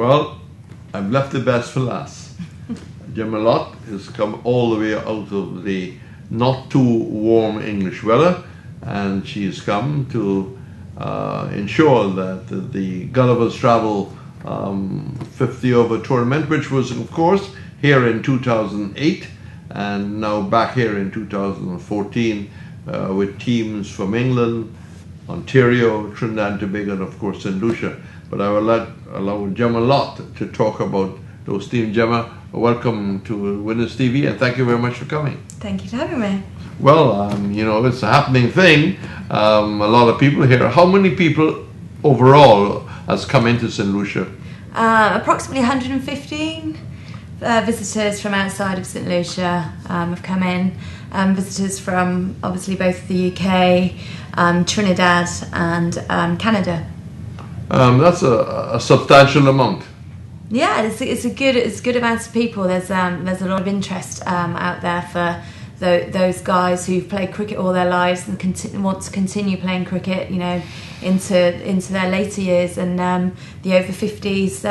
Well, I've left the best for last. Gemma Lott has come all the way out of the not too warm English weather, and she's come to ensure that the Gullivers Travel 50 over tournament, which was of course here in 2008 and now back here in 2014 with teams from England, Ontario, Trinidad and Tobago, and of course St Lucia. But I will allow Gemma Lott to talk about those teams. Gemma, welcome to Winners TV, and thank you very much for coming. Thank you for having me. Well, you know, it's a happening thing. A lot of people here. How many people overall has come into St Lucia? Approximately 115 visitors from outside of St Lucia have come in. Visitors from obviously both the UK, Trinidad and Canada. That's a substantial amount. Yeah, it's a good amount of people. There's a lot of interest out there for those guys who've played cricket all their lives and want to continue playing cricket, you know, into their later years. And the over 50s,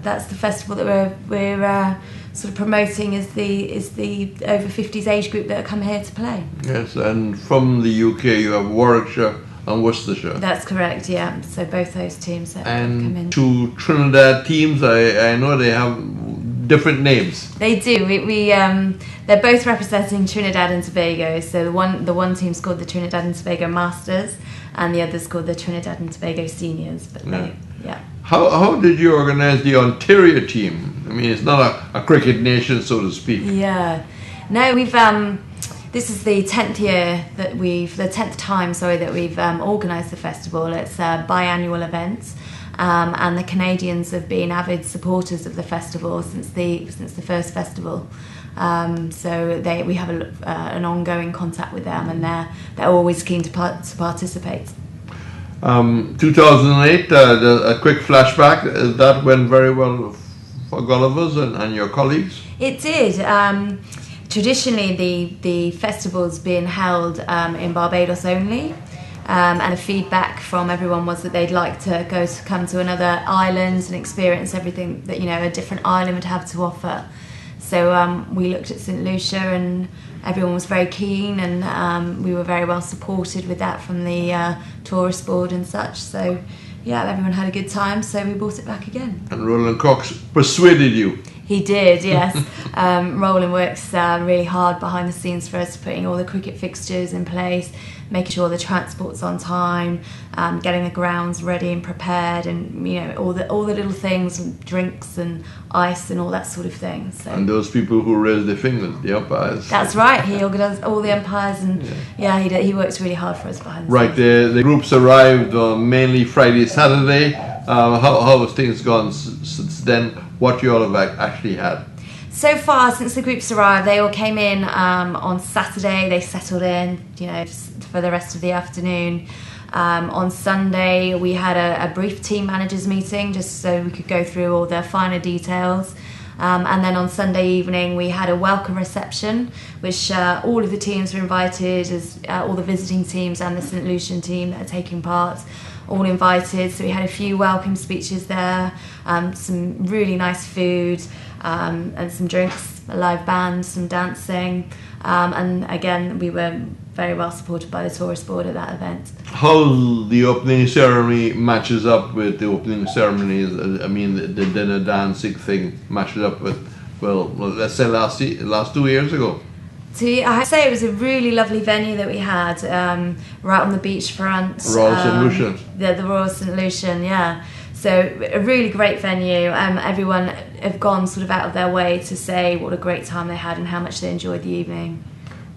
that's the festival that we're sort of promoting is the over 50s age group that come here to play. Yes, and from the UK you have Warwickshire and Worcestershire. That's correct, yeah. So both those teams that come in. And two Trinidad teams, I know they have different names. They do. They're both representing Trinidad and Tobago. So the one team's called the Trinidad and Tobago Masters, and the other's called the Trinidad and Tobago Seniors. But yeah. How did you organise the Ontario team? I mean, it's not a cricket nation, so to speak. Yeah. No, we've. This is the 10th time that we've organised the festival. It's a biannual event, and the Canadians have been avid supporters of the festival since the first festival. So we have an ongoing contact with them, and they're always keen to participate. 2008, a quick flashback. That went very well for Gullivers and your colleagues. It did. Traditionally, the festival's been held in Barbados only, and the feedback from everyone was that they'd like to come to another island and experience everything that, you know, a different island would have to offer. So we looked at St Lucia, and everyone was very keen, and we were very well supported with that from the tourist board and such. So yeah, everyone had a good time, so we brought it back again. And Roland Cox persuaded you. He did, yes. Roland works really hard behind the scenes for us, putting all the cricket fixtures in place, making sure the transport's on time, getting the grounds ready and prepared, and, you know, all the little things, and drinks and ice and all that sort of thing. So. And those people who raise their fingers, the umpires. That's right. He organised all the umpires, and he works really hard for us behind the scenes. Right. The groups arrived mainly Friday, Saturday. How has things gone since then? What you all have actually had? So far, since the groups arrived, they all came in on Saturday. They settled in, you know, for the rest of the afternoon. On Sunday, we had a brief team managers meeting just so we could go through all the finer details. And then on Sunday evening, we had a welcome reception, which all of the teams were invited, as all the visiting teams and the St Lucian team that are taking part, all invited. So we had a few welcome speeches there, some really nice food, and some drinks, a live band, some dancing, and again we were very well supported by the tourist board at that event. How the opening ceremony matches up with the opening ceremonies? I mean, the dinner dancing thing matches up with, well, let's say last 2 years ago. So I have to say it was a really lovely venue that we had, right on the beachfront. Royal St Lucian. The Royal St Lucian, yeah. So a really great venue. Everyone have gone sort of out of their way to say what a great time they had and how much they enjoyed the evening.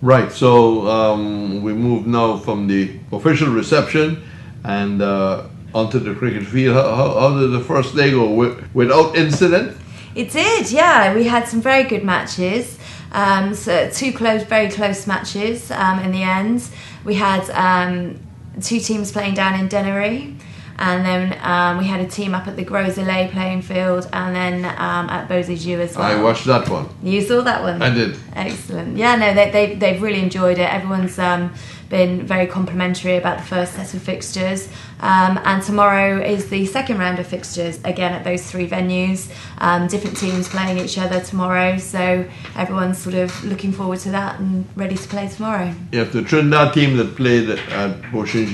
Right, so we move now from the official reception and onto the cricket field. How did the first day go? Without incident? It did, yeah. We had some very good matches. So very close matches in the end. We had two teams playing down in Dennery, and then we had a team up at the Gros Islet playing field, and then at Beausejour as well. I watched that one. You saw that one? I did. Excellent. Yeah, no, they've really enjoyed it. Everyone's been very complimentary about the first set of fixtures. And tomorrow is the second round of fixtures, again at those 3 venues. Different teams playing each other tomorrow, so everyone's sort of looking forward to that and ready to play tomorrow. Yeah, the Trinidad team that played at Beauchamp,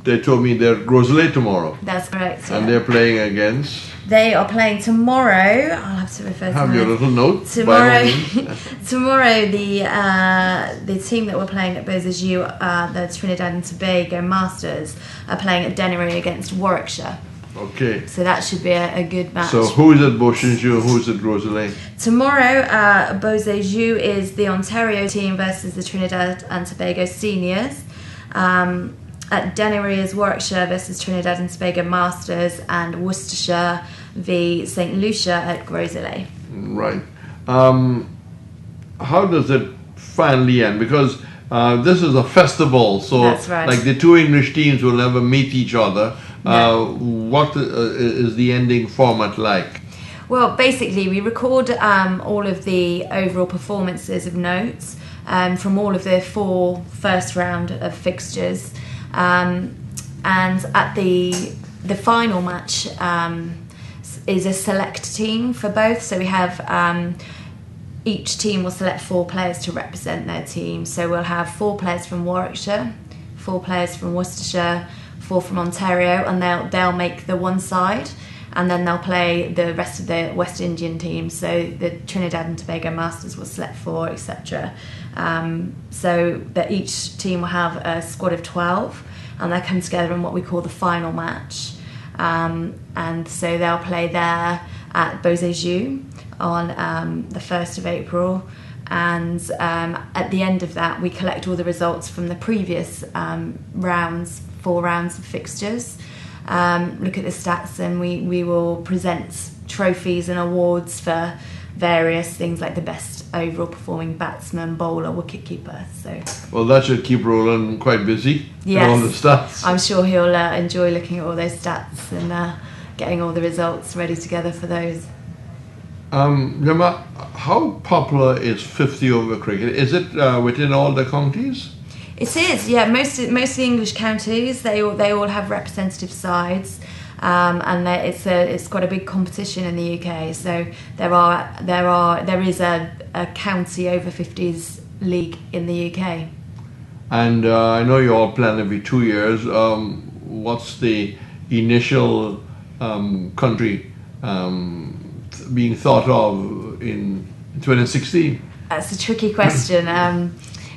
they told me they're Groslay tomorrow. That's correct. And they're playing against... They are playing tomorrow. I'll have to refer to Have your little note. Tomorrow, tomorrow the team that we're playing at Beauchamp, the Trinidad and Tobago Masters, are playing at Dennery against Warwickshire. Okay. So that should be a good match. So who's at Beauchamp, who's at Groslay? Tomorrow, Beauchamp is the Ontario team versus the Trinidad and Tobago Seniors. At Dennery is Warwickshire versus Trinidad and Tobago Masters, and Worcestershire v St Lucia at Groslay. Right. How does it finally end? Because this is a festival, so That's right. like the 2 English teams will never meet each other. No. What is the ending format like? Well, basically, we record all of the overall performances of notes from all of the 4 first round of fixtures. And at the final match is a select team for both. So we have each team will select 4 players to represent their team. So we'll have 4 players from Warwickshire, 4 players from Worcestershire, 4 from Ontario, and they'll make the one side, and then they'll play the rest of the West Indian teams. So the Trinidad and Tobago Masters will select 4, etc. So that each team will have a squad of 12, and they come together in what we call the final match. And so they'll play there at Beauchamp on the 1st of April. And at the end of that, we collect all the results from the previous 4 rounds of fixtures. Look at the stats, and we will present trophies and awards for various things like the best overall performing batsman, bowler, wicketkeeper. So, well, that should keep Roland quite busy. Yes, all the stats. I'm sure he'll enjoy looking at all those stats and getting all the results ready together for those. Gemma, how popular is 50 over cricket? Is it within all the counties? It is, yeah. Most of the English counties, they all have representative sides, and it's quite a big competition in the UK. So there is a county over 50s league in the UK. And I know you all plan every 2 years. What's the initial country being thought of in 2016? That's a tricky question.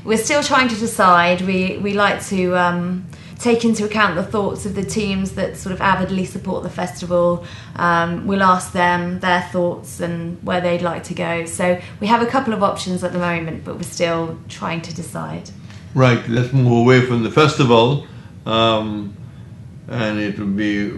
We're still trying to decide. We like to take into account the thoughts of the teams that sort of avidly support the festival. We'll ask them their thoughts and where they'd like to go. So we have a couple of options at the moment, but we're still trying to decide. Right, let's move away from the festival. And it would be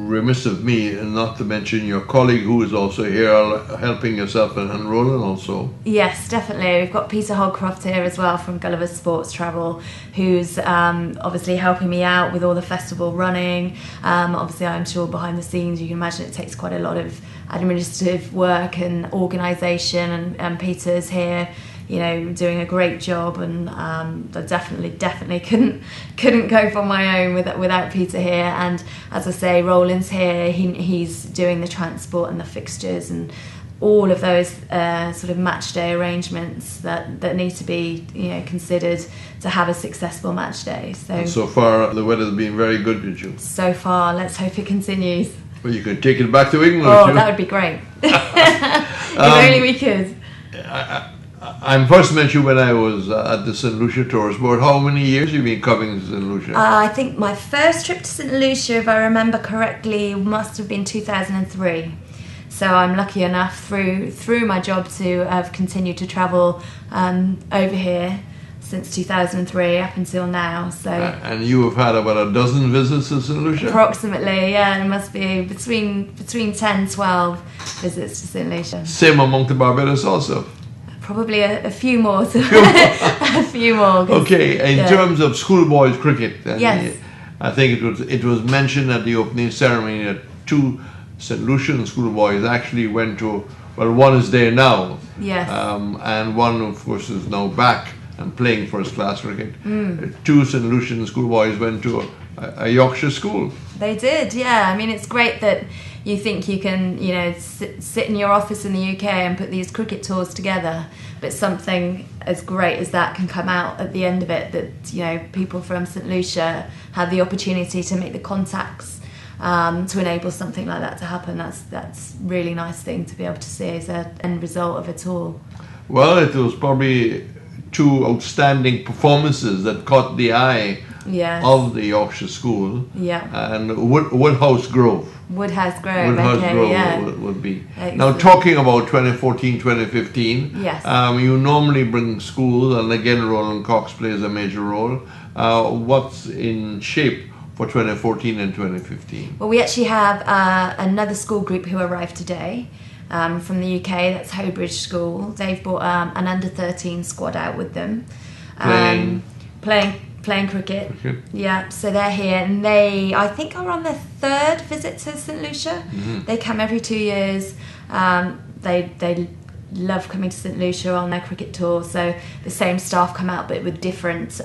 remiss of me not to mention your colleague who is also here helping yourself and Roland also. Yes, definitely. We've got Peter Holcroft here as well from Gullivers Sports Travel, who's obviously helping me out with all the festival running. Obviously, I'm sure behind the scenes you can imagine it takes quite a lot of administrative work and organisation, and Peter's here, you know, doing a great job, and I definitely couldn't go on my own without Peter here. And as I say, Roland's here. He's doing the transport and the fixtures and all of those sort of match day arrangements that need to be, you know, considered to have a successful match day. So far the weather's been very good, did you? So far, let's hope it continues. Well, you can take it back to England. Oh, that would be great. If only we could. I first met you when I was at the St Lucia Tourist Board. How many years have you been covering St Lucia? I think my first trip to St Lucia, if I remember correctly, must have been 2003. So I'm lucky enough through my job to have continued to travel over here since 2003 up until now. So and you have had about a dozen visits to St Lucia? Approximately, yeah. It must be between 10, 12 visits to St Lucia. Same among the Barbados also? Probably a few more. A few more. Okay, in terms of schoolboys cricket, yes. I think it was mentioned at the opening ceremony that 2 St Lucian schoolboys actually went to, well, one is there now. Yes. And one, of course, is now back and playing first-class cricket. Two St Lucian schoolboys went to a Yorkshire school. They did, yeah. I mean, it's great that you think you can, sit in your office in the UK and put these cricket tours together, but something as great as that can come out at the end of it, that, people from St Lucia have the opportunity to make the contacts to enable something like that to happen. That's really nice thing to be able to see as an end result of a tour. Well, it was probably two outstanding performances that caught the eye of the Yorkshire school. Yeah. And Woodhouse Grove. Woodhouse Grove, Woodhouse Grove yeah. would be. Excellent. Now, talking about 2014, 2015, yes. You normally bring schools, and again, Roland Cox plays a major role. What's in shape for 2014 and 2015? Well, we actually have another school group who arrived today from the UK. That's Hobridge School. They've brought an under-13 squad out with them. Playing cricket. Okay. Yeah, so they're here, and they, I think, are on their third visit to St Lucia. They come every 2 years. They love coming to St Lucia on their cricket tour. So the same staff come out, but with different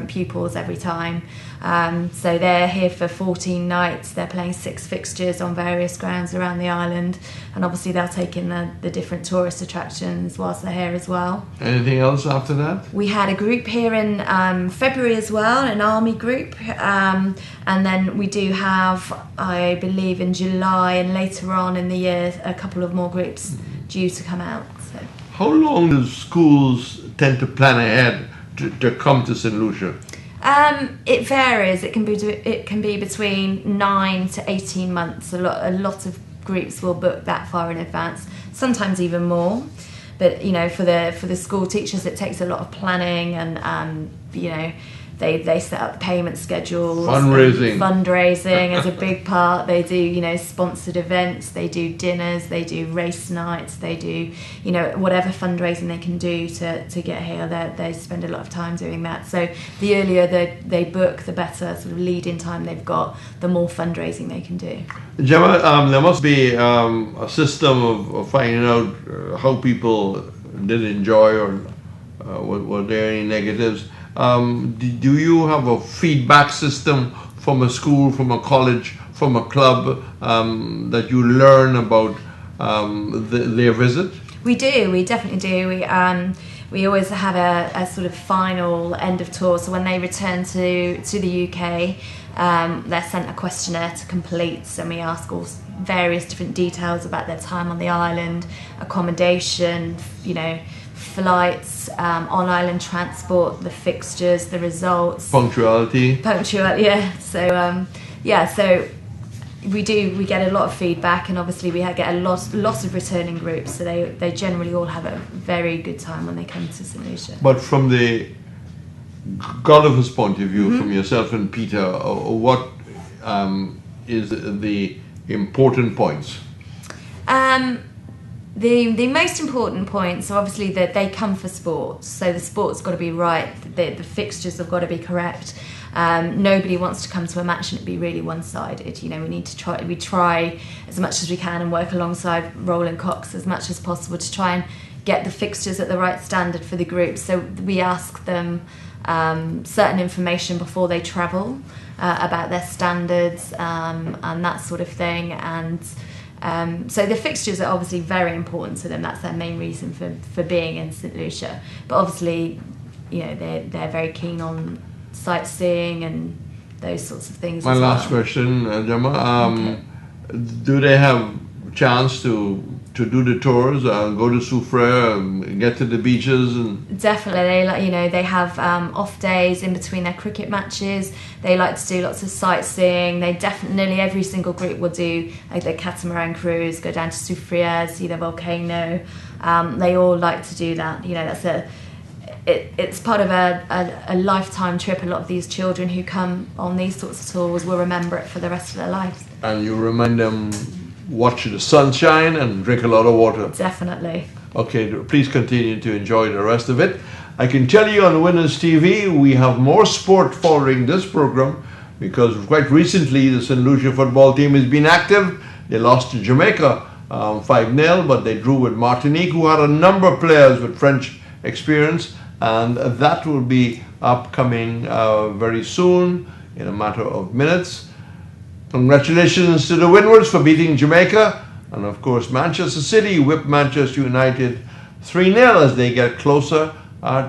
pupils every time. So they're here for 14 nights. They're playing 6 fixtures on various grounds around the island, and obviously they'll take in the different tourist attractions whilst they're here as well. Anything else after that? We had a group here in February as well, an army group, and then we do have, I believe, in July and later on in the year, a couple of more groups due to come out. So. How long do schools tend to plan ahead to come to St Lucia? It varies. It can be between 9 to 18 months. A lot of groups will book that far in advance, sometimes even more. But for the school teachers, it takes a lot of planning, and they set up payment schedules. Fundraising is a big part. They do sponsored events. They do dinners. They do race nights. They do whatever fundraising they can do to get here. They spend a lot of time doing that. So the earlier they book, the better sort of lead-in time they've got, the more fundraising they can do. Gemma, there must be a system of finding out how people did enjoy, or were there any negatives. Do you have a feedback system from a school, from a college, from a club that you learn about their visit? We do. We definitely do. We always have a sort of final end of tour. So when they return to the UK, they're sent a questionnaire to complete, and we ask all various different details about their time on the island, accommodation, flights, on-island transport, the fixtures, the results, punctuality, yeah. So we get a lot of feedback, and obviously we get a lot of returning groups, so they generally all have a very good time when they come to St Lucia. But from the Gullivers' point of view, from yourself and Peter, what is the important points? The most important points are obviously that they come for sports, so the sport's got to be right, the fixtures have got to be correct. Nobody wants to come to a match and it be really one-sided. We try as much as we can and work alongside Roland Cox as much as possible to try and get the fixtures at the right standard for the group. So we ask them certain information before they travel about their standards and that sort of thing, and so the fixtures are obviously very important to them. That's their main reason for being in St Lucia. But obviously, they're very keen on sightseeing and those sorts of things. My last question, Gemma. Do they have a chance to do the tours, go to Soufrière, get to the beaches? And definitely, they have off days in between their cricket matches. They like to do lots of sightseeing. Nearly every single group will do the catamaran cruise, go down to Soufrière, see the volcano. They all like to do that. It's part of a lifetime trip. A lot of these children who come on these sorts of tours will remember it for the rest of their lives. And you remind them, watch the sunshine and drink a lot of water. Definitely. Okay, please continue to enjoy the rest of it. I can tell you on Winners TV, we have more sport following this program, because quite recently the St Lucia football team has been active. They lost to Jamaica 5-0, but they drew with Martinique, who had a number of players with French experience. and that will be upcoming very soon, in a matter of minutes. Congratulations to the Windwards for beating Jamaica, and of course Manchester City whipped Manchester United 3-0 as they get closer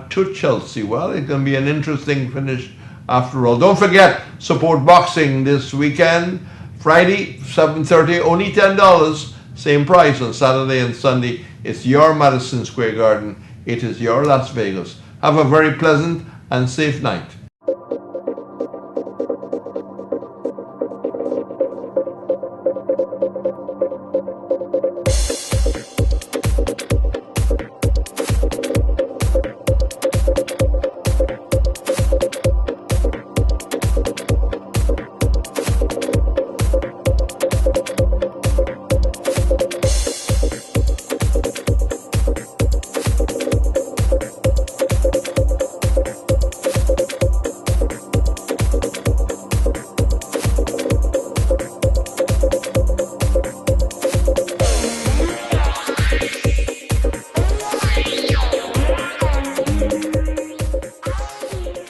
to Chelsea. Well, it's going to be an interesting finish after all. Don't forget, support boxing this weekend. Friday, 7:30, only $10. Same price on Saturday and Sunday. It's your Madison Square Garden. It is your Las Vegas. Have a very pleasant and safe night.